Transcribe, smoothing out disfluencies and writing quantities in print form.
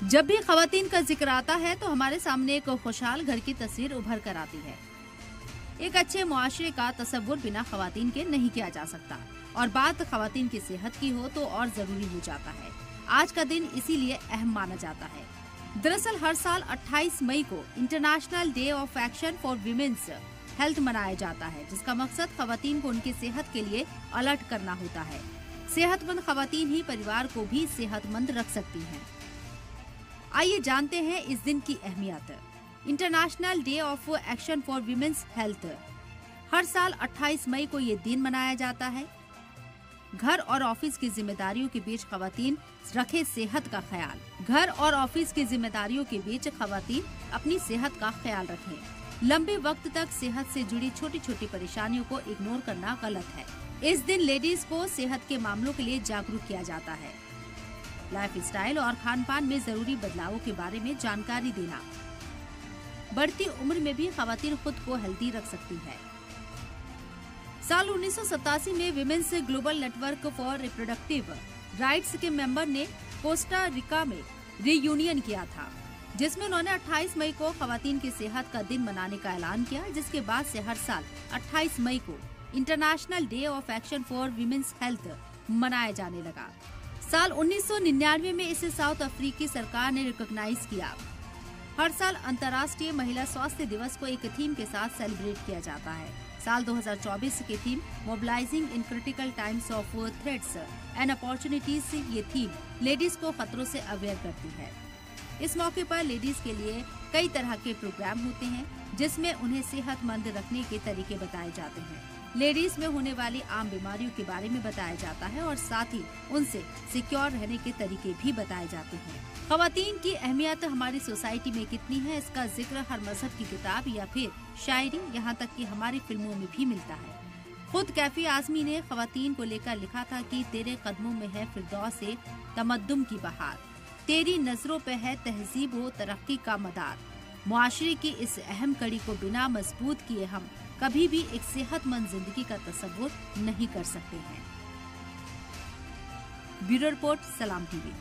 जब भी खवातीन का जिक्र आता है तो हमारे सामने एक खुशहाल घर की तस्वीर उभर कर आती है। एक अच्छे मुआशरे का तस्वुर बिना खवातीन के नहीं किया जा सकता और बात खवातीन की सेहत की हो तो और जरूरी हो जाता है। आज का दिन इसीलिए अहम माना जाता है। दरअसल हर साल 28 मई को international day of action for women's health मनाया जाता है, जिसका मकसद खवातीन को उनकी सेहत के लिए अलर्ट करना होता है। सेहतमंद खवातीन ही परिवार को भी सेहतमंद रख सकती हैं। आइए जानते हैं इस दिन की अहमियत। International day of action for women's health. हर साल 28 मई को ये दिन मनाया जाता है। घर और ऑफिस की जिम्मेदारियों के बीच खवातीन रखे सेहत का ख्याल। घर और ऑफिस की जिम्मेदारियों के बीच खवातीन अपनी सेहत का ख्याल रखें। लंबे वक्त तक सेहत से जुड़ी छोटी छोटी परेशानियों को इग्नोर करना गलत है। इस दिन लेडीज को सेहत के मामलों के लिए जागरूक किया जाता है। लाइफ स्टाइल और खान पान में जरूरी बदलावों के बारे में जानकारी देना। बढ़ती उम्र में भी खवातीन खुद को हेल्दी रख सकती है। साल 1987 में women's global network for reproductive rights के मेंबर ने कोस्टा रिका में रीयूनियन किया था, जिसमें उन्होंने 28 मई को खवातीन की सेहत का दिन मनाने का ऐलान किया, जिसके बाद से हर साल 28 मई को international day of action for women's health मनाया जाने लगा। साल 1999 में इसे साउथ अफ्रीकी सरकार ने रिकॉग्नाइज किया। हर साल अंतर्राष्ट्रीय महिला स्वास्थ्य दिवस को एक थीम के साथ सेलिब्रेट किया जाता है। साल 2024 की theme mobilising in critical times of threats and opportunities. ये थीम लेडीज को खतरों से अवेयर करती है। इस मौके पर लेडीज के लिए कई तरह के प्रोग्राम होते हैं, जिसमें उन्हें सेहतमंद रखने के तरीके बताए जाते हैं। लेडीज में होने वाली आम बीमारियों के बारे में बताया जाता है और साथ ही उनसे सिक्योर रहने के तरीके भी बताए जाते हैं। खवातीन की अहमियत हमारी सोसाइटी में कितनी है, इसका जिक्र हर मजहब की किताब या फिर शायरी, यहाँ तक कि हमारी फिल्मों में भी मिलता है। खुद कैफी आजमी ने खवातीन को लेकर लिखा था कि तेरे कदमों में है फिरदौस से तमद्दुन की बहार, तेरी नजरों पे है तहजीब व तरक्की का मदार। मुआशरे की इस अहम कड़ी को बिना मजबूत किए हम कभी भी एक सेहतमंद जिंदगी का तस्वुर नहीं कर सकते हैं। ब्यूरो रिपोर्ट, सलाम टीवी।